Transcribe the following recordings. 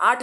8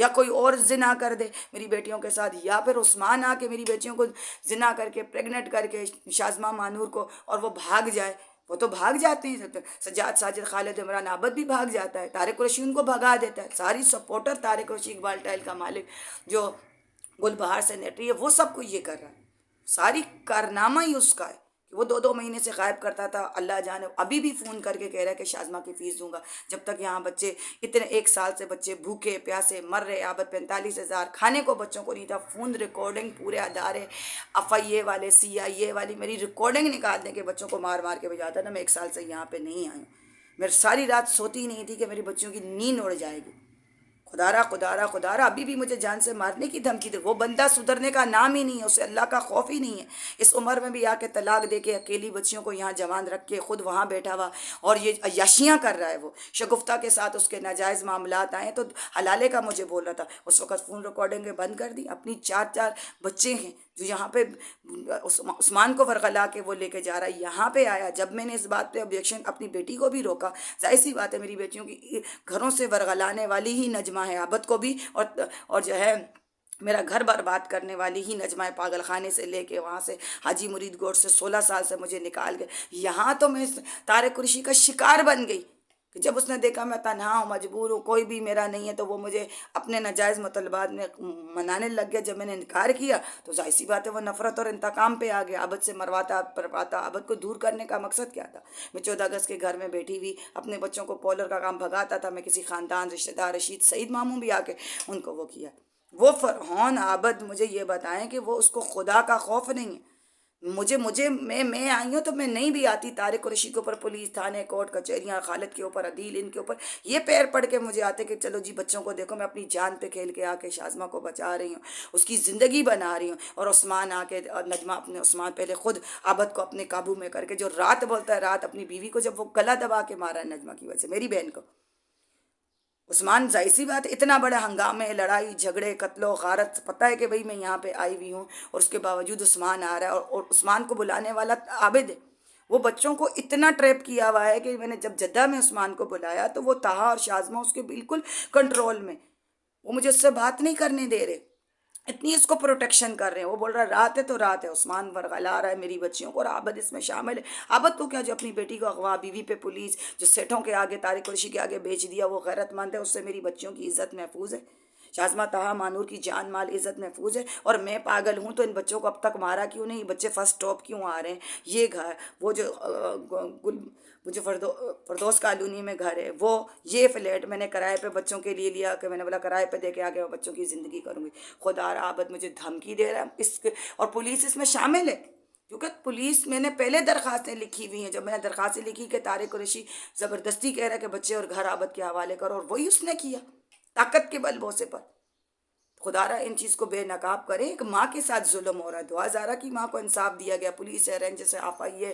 یا کوئی اور زنا کر دے میری بیٹیوں کے ساتھ، یا پھر عثمان آ کے میری بیٹیوں کو زنا کر کے پریگنٹ کر کے شازمہ مانور کو، اور وہ بھاگ جائے. وہ تو بھاگ جاتے ہیں، سجاد ساجد خالد عمران عابد بھی بھاگ جاتا ہے، طارق قریشی ان کو بھگا دیتا ہے. ساری سپورٹر طارق قریشی، اقبال ٹائل کا مالک جو گل بہار سینیٹری ہے، وہ سب کو یہ کر رہا ہے. ساری کارنامہ ہی اس کا ہے کہ وہ 2 مہینے سے غائب کرتا تھا. اللہ جانے ابھی بھی فون کر کے کہہ رہا ہے کہ شازمہ کی فیس دوں گا. جب تک یہاں بچے اتنے 1 سال سے بچے بھوکے پیاسے مر رہے، عابد 45,000 کھانے کو بچوں کو نہیں تھا. فون ریکارڈنگ پورے ادارے FIA والے CIA والی میری ریکارڈنگ نکال دیں کہ بچوں کو مار مار کے بھجاتا نا. میں 1 سال سے یہاں پہ نہیں آئی ہوں. میں ساری رات سوتی نہیں تھی کہ میری بچوں کی نیند اڑ جائے گی. خدا را ابھی بھی مجھے جان سے مارنے کی دھمکی دے. وہ بندہ سدھرنے کا نام ہی نہیں ہے، اسے اللہ کا خوف ہی نہیں ہے. اس عمر میں بھی آ کے طلاق دے کے اکیلی بچیوں کو یہاں جوان رکھ کے خود وہاں بیٹھا ہوا اور یہ عیاشیاں کر رہا ہے. وہ شگفتہ کے ساتھ اس کے ناجائز معاملات آئے تو حلالے کا مجھے بول رہا تھا. اس وقت فون ریکارڈنگیں بند کر دی. اپنی 4 بچے ہیں جو یہاں پہ عثمان کو ورغلا کے وہ لے کے جا رہا ہے. یہاں پہ آیا جب میں نے اس بات پہ آبجیکشن اپنی بیٹی کو بھی روکا. ظاہر سی بات ہے میری بیٹیوں کی گھروں سے ورغلانے والی ہی نجمہ ہے، عابد کو بھی، اور جو ہے میرا گھر برباد کرنے والی ہی نجمہ ہے. پاگل خانے سے لے کے وہاں سے حاجی مرید گوٹ سے 16 سال سے مجھے نکال کے یہاں تو میں طارق قریشی کا شکار بن گئی کہ جب اس نے دیکھا میں تنہا ہوں، مجبور ہوں، کوئی بھی میرا نہیں ہے، تو وہ مجھے اپنے ناجائز مطالبات میں منانے لگ گیا. جب میں نے انکار کیا تو ظاہر سی بات ہے وہ نفرت اور انتقام پہ آ گیا. عابد سے مرواتا پرواتا. عابد کو دور کرنے کا مقصد کیا تھا؟ میں 14 اگست کے گھر میں بیٹھی ہوئی اپنے بچوں کو پولر کا کام بھگاتا تھا. میں کسی خاندان رشتہ دار رشید سعید ماموں بھی آ کے ان کو وہ کیا. وہ فرعون عابد مجھے یہ بتائیں کہ وہ اس کو خدا کا خوف نہیں ہے. میں آئی ہوں تو میں نہیں بھی آتی. طارق قریشی کے اوپر پولیس تھانے کورٹ کچہریاں، خالد کے اوپر عدیل، ان کے اوپر یہ پیر پڑ کے مجھے آتے کہ چلو جی بچوں کو دیکھو میں اپنی جان پہ کھیل کے آ کے شازمہ کو بچا رہی ہوں، اس کی زندگی بنا رہی ہوں. اور عثمان آ کے اور نجمہ اپنے عثمان پہلے خود عابد کو اپنے قابو میں کر کے جو رات بولتا ہے، رات اپنی بیوی کو جب وہ گلا دبا کے مارا ہے نجمہ کی وجہ سے، میری بہن کو. عثمان ظاہر سی بات ہے اتنا بڑا ہنگامے لڑائی جھگڑے قتل و غارت، پتہ ہے کہ بھئی میں یہاں پہ آئی ہوئی ہوں اور اس کے باوجود عثمان آ رہا ہے. اور عثمان کو بلانے والا عابد ہے. وہ بچوں کو اتنا ٹریپ کیا ہوا ہے کہ میں نے جب جدہ میں عثمان کو بلایا تو وہ طہا اور شازمہ اس کے بالکل کنٹرول میں. وہ مجھے اس سے بات نہیں کرنے دے رہے، اتنی اس کو پروٹیکشن کر رہے ہیں. وہ بول رہا ہے رات ہے تو رات ہے. عثمان ورغلا رہا ہے میری بچیوں کو اور عابد اس میں شامل ہے. عابد تو کیا جو اپنی بیٹی کو اغوا، بیوی پہ پولیس، جو سیٹھوں کے آگے طارق قریشی کے آگے بیچ دیا، وہ غیرت مند ہے. اس سے میری بچیوں کی عزت محفوظ ہے. شازمہ طہا مانور کی جان مال عزت محفوظ ہے. اور میں پاگل ہوں تو ان بچوں کو اب تک مارا کیوں نہیں؟ بچے فرسٹ ٹاپ کیوں آ رہے ہیں؟ یہ گھر وہ جو وہ جو فردوس کالونی میں گھر ہے، وہ یہ فلیٹ میں نے کرائے پہ بچوں کے لیے لیا کہ میں نے بولا کرائے پہ دے کے آگے میں بچوں کی زندگی کروں گی. خدا را عابد مجھے دھمکی دے رہا ہے اور پولیس اس میں شامل ہے. کیونکہ پولیس میں نے پہلے درخواستیں لکھی ہوئی ہیں. جب میں نے درخواستیں لکھی کہ طارق قریشی زبردستی کہہ رہا ہے کہ بچے اور گھر عابد کے حوالے کرو، اور وہی اس نے کیا طاقت کے بل بوسے پر. خدا را ان چیز کو بے نقاب کرے. ایک ماں کے ساتھ ظلم ہو رہا ہے. دعا زارہ کی ماں کو انصاف دیا گیا. پولیس ہے، رینج سے FIA،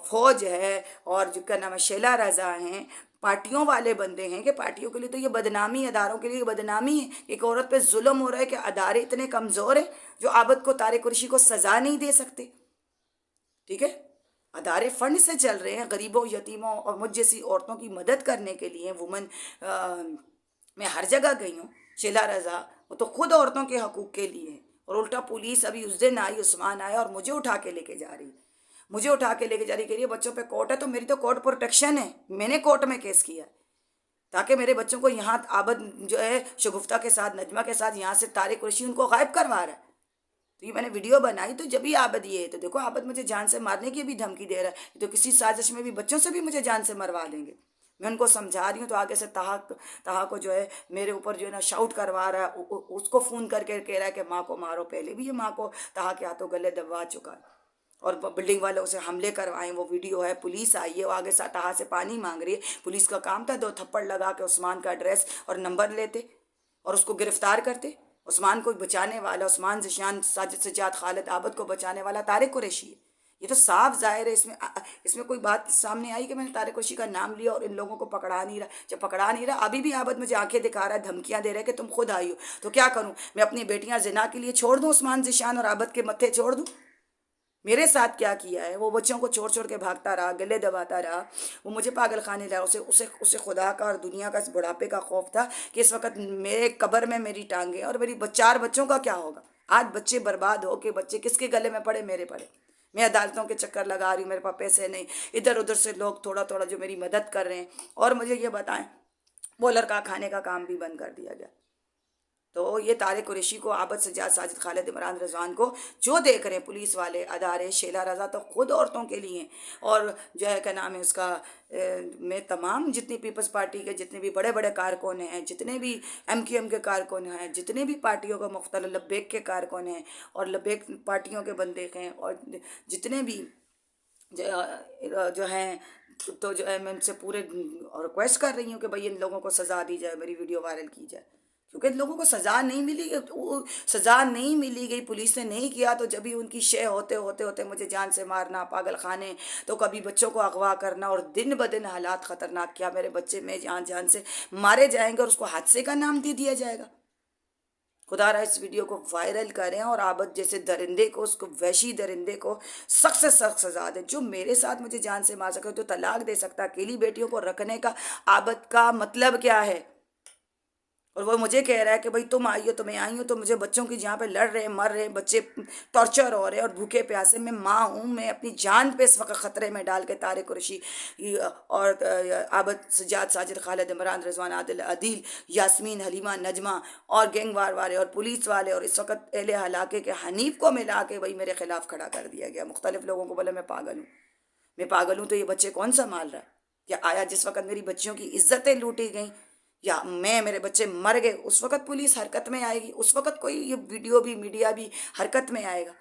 فوج ہے، اور جو کا نام ہے شیلا رضا ہیں، پارٹیوں والے بندے ہیں کہ پارٹیوں کے لیے تو یہ بدنامی، اداروں کے لیے یہ بدنامی ہے. ایک عورت پہ ظلم ہو رہا ہے کہ ادارے اتنے کمزور ہیں جو عابد کو، طارق قریشی کو سزا نہیں دے سکتے. ٹھیک ہے، ادارے فنڈ سے چل رہے ہیں غریبوں، یتیموں اور مجھ جیسی عورتوں کی مدد کرنے کے لیے. وومن میں ہر جگہ گئی ہوں. شیلا رضا وہ تو خود عورتوں کے حقوق کے لیے ہے، اور الٹا پولیس ابھی اس دن آئی، عثمان آیا اور مجھے اٹھا کے لے کے جا رہی. کہہ رہی ہے بچوں پہ کورٹ ہے. تو میری تو کورٹ پروٹیکشن ہے. میں نے کورٹ میں کیس کیا ہے تاکہ میرے بچوں کو یہاں عابد جو ہے شگفتہ کے ساتھ، نجمہ کے ساتھ، یہاں سے طارق قریشی ان کو غائب کروا رہا ہے. تو یہ میں نے ویڈیو بنائی تو جب ہی عابد یہ ہے تو دیکھو عابد مجھے جان سے مارنے کی بھی دھمکی دے رہا ہے. تو کسی سازش میں بھی بچوں سے بھی مجھے جان سے مروا دیں گے. میں ان کو سمجھا رہی ہوں تو آگے سے طہا کو جو ہے میرے اوپر جو ہے نا شاؤٹ کروا رہا ہے. اس کو فون کر کے کہہ رہا ہے کہ ماں کو مارو. پہلے بھی یہ ماں کو طہا کے ہاتھوں گلے دبوا چکا ہے اور بلڈنگ والوں سے حملے کروائے. وہ ویڈیو ہے. پولیس آئی ہے، وہ آگے سے طہا سے پانی مانگ رہی ہے. پولیس کا کام تھا 2 تھپڑ لگا کے عثمان کا ایڈریس اور نمبر لیتے اور اس کو گرفتار کرتے. عثمان کو بچانے والا، عثمان ذیشان ساجد سجاد خالد عابد کو بچانے والا طارق قریشی ہے. یہ تو صاف ظاہر ہے. اس میں کوئی بات سامنے آئی کہ میں نے طارق قریشی کا نام لیا اور ان لوگوں کو پکڑا نہیں رہا. جب پکڑا نہیں رہا، ابھی بھی عابد مجھے آنکھیں دکھا رہا ہے، دھمکیاں دے رہا ہے کہ تم خود آئی ہو. تو کیا کروں؟ میں اپنی بیٹیاں زنا کے لیے چھوڑ دوں؟ عثمان ذیشان اور عابد کے متھے چھوڑ دوں؟ میرے ساتھ کیا کیا ہے، وہ بچوں کو چھوڑ چھوڑ کے بھاگتا رہا، گلے دباتا رہا، وہ مجھے پاگل خانے لایا، اسے خدا کا اور دنیا کا اس بڑھاپے کا خوف تھا کہ اس وقت میرے قبر میں میری ٹانگیں اور میری 4 بچوں کا کیا ہوگا۔ آج بچے برباد ہو کے بچے کس کے گلے میں پڑے؟ میرے پڑے۔ میں عدالتوں کے چکر لگا رہی ہوں، میرے پاس پیسے نہیں، ادھر ادھر سے لوگ تھوڑا تھوڑا جو میری مدد کر رہے ہیں، اور مجھے یہ بتائیں وہ لڑکا کھانے کا کام بھی بند کر دیا گیا۔ تو یہ طارق قریشی کو، عابد سجاد، ساجد خالد، عمران رضوان کو جو دیکھ رہے ہیں پولیس والے ادارے، شیلا رضا تو خود عورتوں کے لیے ہیں، اور جو ہے کیا نام ہے اس کا، میں تمام جتنی پیپلز پارٹی کے جتنے بھی بڑے بڑے کارکن ہیں، جتنے بھی ایم کیو ایم کے کارکن ہیں، جتنے بھی پارٹیوں کا مختلف لبیک کے کارکن ہیں اور لبیک پارٹیوں کے بندے ہیں، اور جتنے بھی جو ہیں، تو جو ہے میں ان سے پورے ریکویسٹ کر رہی ہوں کہ بھئی ان لوگوں کو سزا دی جائے، میری ویڈیو وائرل کی جائے، کیونکہ ان لوگوں کو سزا نہیں ملی، سزا نہیں ملی گئی، پولیس نے نہیں کیا، تو جب ہی ان کی شے ہوتے ہوتے ہوتے مجھے جان سے مارنا، پاگل خانے، تو کبھی بچوں کو اغوا کرنا، اور دن بدن حالات خطرناک، کیا میرے بچے میں جان جان سے مارے جائیں گے اور اس کو حادثے کا نام دے دیا جائے گا؟ خدا رہا اس ویڈیو کو وائرل کریں اور عابد جیسے درندے کو، اس کو وحشی درندے کو سخت سے سخت سزا دیں۔ جو میرے ساتھ مجھے جان سے مار سکے تو طلاق دے سکتا، اکیلی بیٹیوں کو رکھنے کا عابد کا مطلب کیا ہے؟ اور وہ مجھے کہہ رہا ہے کہ بھئی تم آئی ہو، تو میں آئی ہوں، تو مجھے بچوں کی جہاں پہ لڑ رہے ہیں، مر رہے ہیں بچے، ٹارچر ہو رہے ہیں اور بھوکے پیاسے، میں ماں ہوں، میں اپنی جان پہ اس وقت خطرے میں ڈال کے طارق قریشی اور عابد سجاد، ساجد خالد، عمران رضوان، عادل، عدیل، یاسمین، حلیمہ، نجمہ اور گینگ وار والے اور پولیس والے اور اس وقت اہل علاقے کے حنیف کو ملا کے بھئی میرے خلاف کھڑا کر دیا گیا۔ مختلف لوگوں کو بولے میں پاگل ہوں، میں پاگل ہوں، تو یہ بچے کون سنبھال رہا ہے؟ کیا آیا جس وقت میری بچیوں کی عزتیں لوٹی گئیں یا میرے بچے مر گئے، اس وقت پولیس حرکت میں آئے گی؟ اس وقت کوئی یہ ویڈیو بھی، میڈیا بھی حرکت میں آئے گا؟